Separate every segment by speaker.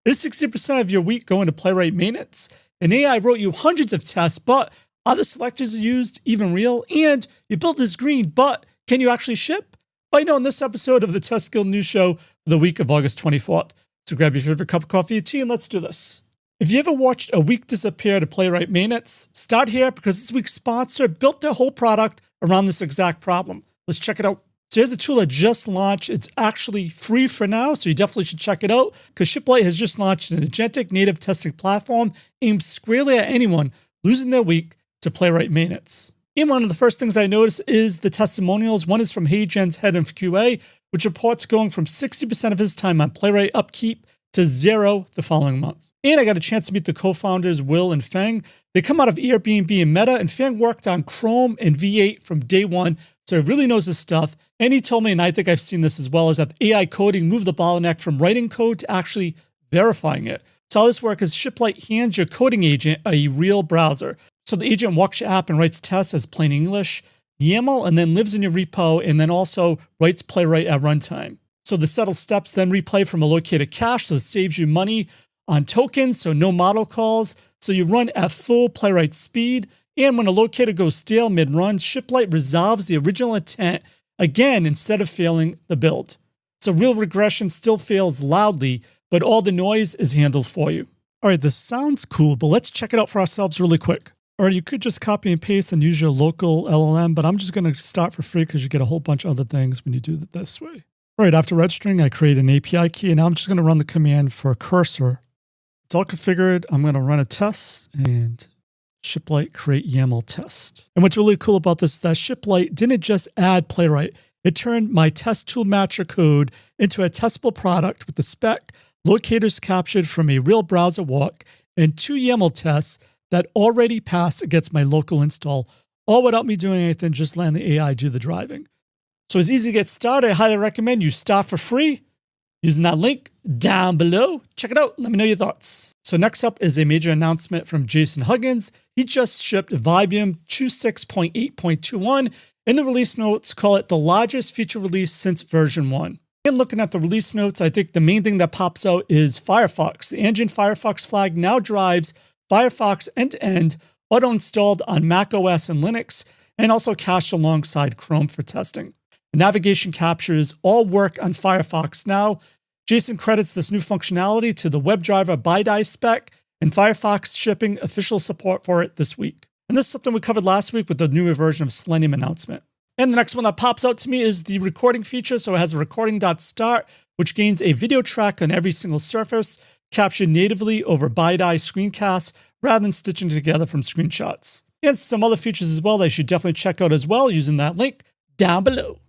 Speaker 1: Is 60% of your week going to Playwright maintenance? An AI wrote you hundreds of tests, but are the selectors you used even real? And your build is green, but can you actually ship? Find out in this episode of the Test Guild News Show for the week of August 24th. So grab your favorite cup of coffee or tea and let's do this. If you ever watched a week disappear to Playwright maintenance, start here because this week's sponsor built their whole product around this exact problem. Let's check it out. So here's a tool that just launched. It's actually free for now, so you definitely should check it out because Shiplight has just launched an agentic native testing platform aimed squarely at anyone losing their week to Playwright maintenance. And one of the first things I noticed is the testimonials. One is from HeyGen's head of QA, which reports going from 60% of his time on Playwright upkeep to 0 the following month. And I got a chance to meet the co-founders, Will and Feng. They come out of Airbnb and Meta, and Feng worked on Chrome and V8 from day one, so he really knows his stuff. And he told me, and I think I've seen this as well, is that AI coding moved the bottleneck from writing code to actually verifying it. So how this works is Shiplight hands your coding agent a real browser. So the agent walks your app and writes tests as plain English, YAML, and then lives in your repo, and then also writes Playwright at runtime. So the settled steps then replay from a located cache, so it saves you money on tokens, so no model calls. So you run at full Playwright speed, and when a locator goes stale mid-run, Shiplight resolves the original intent again instead of failing the build. So real regression still fails loudly, but all the noise is handled for you. All right, this sounds cool, but let's check it out for ourselves really quick. Or you could just copy and paste and use your local LLM, but I'm just going to start for free because you get a whole bunch of other things when you do it this way. All right, after registering, I create an API key, and now I'm just going to run the command for a cursor. It's all configured. I'm going to run a test and Shiplight create YAML test. And what's really cool about this is that Shiplight didn't just add Playwright. It turned my test tool matcher code into a testable product with the spec, locators captured from a real browser walk, and 2 YAML tests that already passed against my local install, all without me doing anything, just letting the AI do the driving. So it's easy to get started. I highly recommend you start for free using that link down below. Check it out. Let me know your thoughts. So next up is a major announcement from Jason Huggins. He just shipped Vibium 26.8.21. In the release notes, call it the largest feature release since version 1. And looking at the release notes, I think the main thing that pops out is Firefox. The engine Firefox flag now drives Firefox end-to-end, auto-installed on Mac OS and Linux, and also cached alongside Chrome for testing. The navigation captures all work on Firefox now. Jason credits this new functionality to the WebDriver BiDi spec, and Firefox shipping official support for it this week. And this is something we covered last week with the newer version of Selenium announcement. And the next one that pops out to me is the recording feature. So it has a recording.start, which gains a video track on every single surface, captured natively over BiDi screencasts rather than stitching together from screenshots. And some other features as well that you should definitely check out as well using that link down below.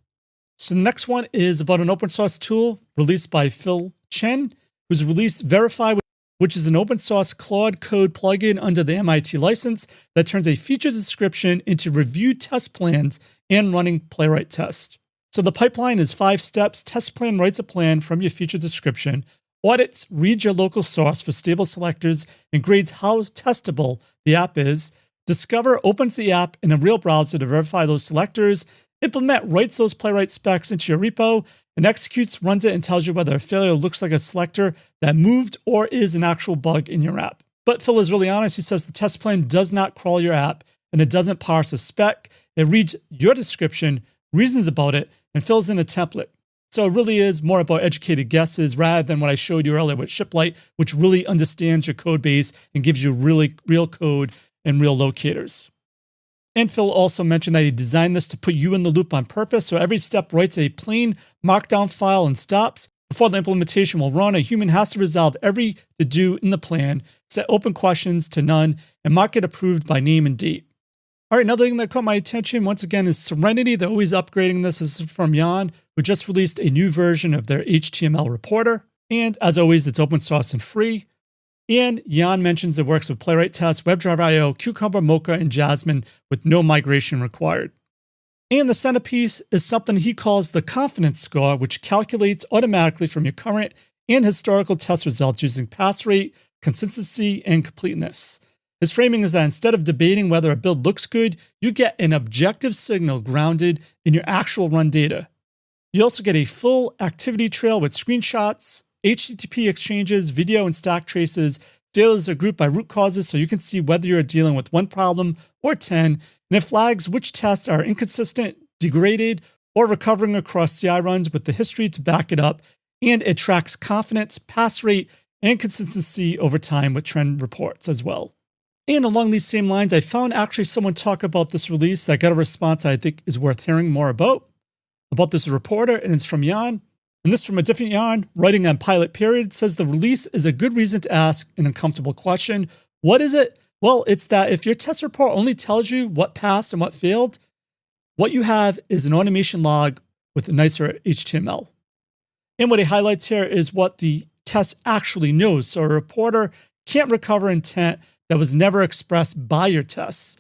Speaker 1: So the next one is about an open source tool released by Phil Chen, who's released Verefi, which is an open source Claude Code plugin under the MIT license that turns a feature description into review test plans and running Playwright test. So the pipeline is 5 steps. Test plan writes a plan from your feature description, audits, reads your local source for stable selectors, and grades how testable the app is. Discover opens the app in a real browser to verify those selectors. Implement writes those Playwright specs into your repo, and executes, runs it, and tells you whether a failure looks like a selector that moved or is an actual bug in your app. But Phil is really honest. He says the test plan does not crawl your app, and it doesn't parse a spec. It reads your description, reasons about it, and fills in a template. So it really is more about educated guesses rather than what I showed you earlier with Shiplight, which really understands your code base and gives you really real code and real locators. And Phil also mentioned that he designed this to put you in the loop on purpose, so every step writes a plain markdown file and stops. Before the implementation will run, a human has to resolve every to-do in the plan, set open questions to none, and mark it approved by name and date. All right, another thing that caught my attention, once again, is Serenity. They're always upgrading this. This is from Jan, who just released a new version of their HTML reporter. And as always, it's open source and free. And Jan mentions it works with Playwright Test, WebDriver IO, Cucumber, Mocha, and Jasmine with no migration required. And the centerpiece is something he calls the confidence score, which calculates automatically from your current and historical test results using pass rate, consistency, and completeness. His framing is that instead of debating whether a build looks good, you get an objective signal grounded in your actual run data. You also get a full activity trail with screenshots, HTTP exchanges, video and stack traces. Failures are grouped by root causes so you can see whether you're dealing with one problem or 10, and it flags which tests are inconsistent, degraded, or recovering across CI runs with the history to back it up, and it tracks confidence, pass rate, and consistency over time with trend reports as well. And along these same lines, I found actually someone talk about this release. I got a response I think is worth hearing more about this reporter, and it's from Jan. And this from a different Jan, writing on Pilot Period, says the release is a good reason to ask an uncomfortable question. What is it? Well, it's that if your test report only tells you what passed and what failed, what you have is an automation log with a nicer HTML. And what he highlights here is what the test actually knows. So a reporter can't recover intent that was never expressed by your tests.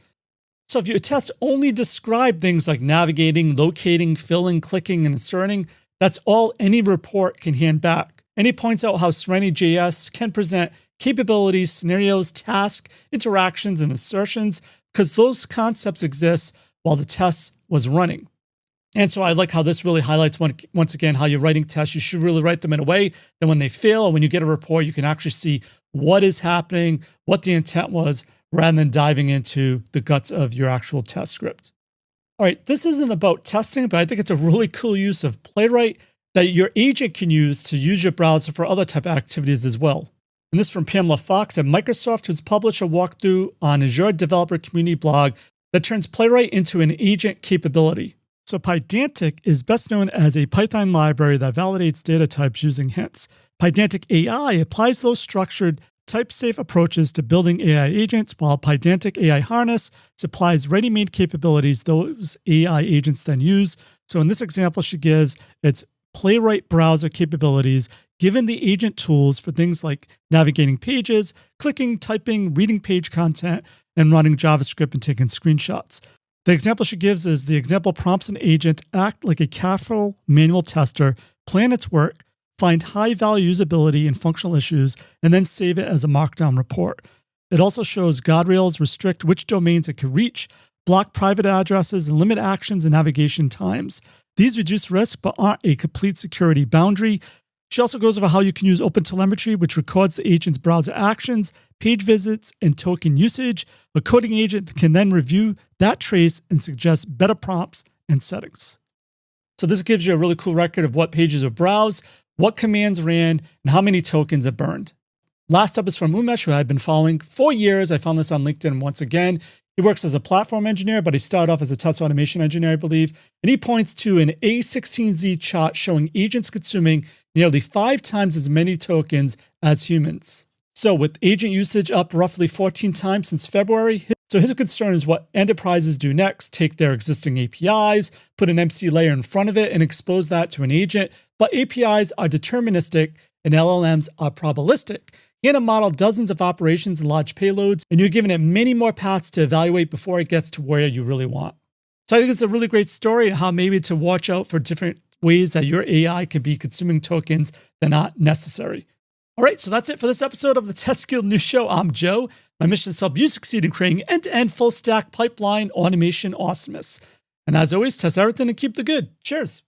Speaker 1: So if your test only described things like navigating, locating, filling, clicking, and inserting, that's all any report can hand back. And he points out how Serenity.js can present capabilities, scenarios, tasks, interactions, and assertions because those concepts exist while the test was running. And so I like how this really highlights, once again, how you're writing tests. You should really write them in a way that when they fail, or when you get a report, you can actually see what is happening, what the intent was, rather than diving into the guts of your actual test script. All right, this isn't about testing, but I think it's a really cool use of Playwright that your agent can use your browser for other type of activities as well. And this is from Pamela Fox at Microsoft, who's published a walkthrough on Azure Developer Community blog that turns Playwright into an agent capability. So Pydantic is best known as a Python library that validates data types using hints. Pydantic AI applies those structured, type-safe approaches to building AI agents, while Pydantic AI Harness supplies ready-made capabilities those AI agents then use. So in this example she gives, it's Playwright browser capabilities given the agent tools for things like navigating pages, clicking, typing, reading page content, and running JavaScript and taking screenshots. The example she gives is the example prompts an agent act like a careful manual tester, plan its work, find high-value usability and functional issues, and then save it as a markdown report. It also shows guardrails, restrict which domains it can reach, block private addresses, and limit actions and navigation times. These reduce risk but aren't a complete security boundary. She also goes over how you can use OpenTelemetry, which records the agent's browser actions, page visits, and token usage. A coding agent can then review that trace and suggest better prompts and settings. So this gives you a really cool record of what pages are browsed, what commands ran, and how many tokens are burned. Last up is from Umesh, who I've been following for years. I found this on LinkedIn once again. He works as a platform engineer, but he started off as a test automation engineer, I believe. And he points to an A16Z chart showing agents consuming nearly 5 times as many tokens as humans. So with agent usage up roughly 14 times since February, so his concern is what enterprises do next, take their existing APIs, put an MC layer in front of it, and expose that to an agent. But APIs are deterministic and LLMs are probabilistic. You can model dozens of operations and large payloads, and you're giving it many more paths to evaluate before it gets to where you really want. So I think it's a really great story how maybe to watch out for different ways that your AI can be consuming tokens that are not necessary. All right, so that's it for this episode of the Test Skilled News Show. I'm Joe. My mission is to help you succeed in creating end-to-end full-stack pipeline automation awesomeness. And as always, test everything and keep the good. Cheers.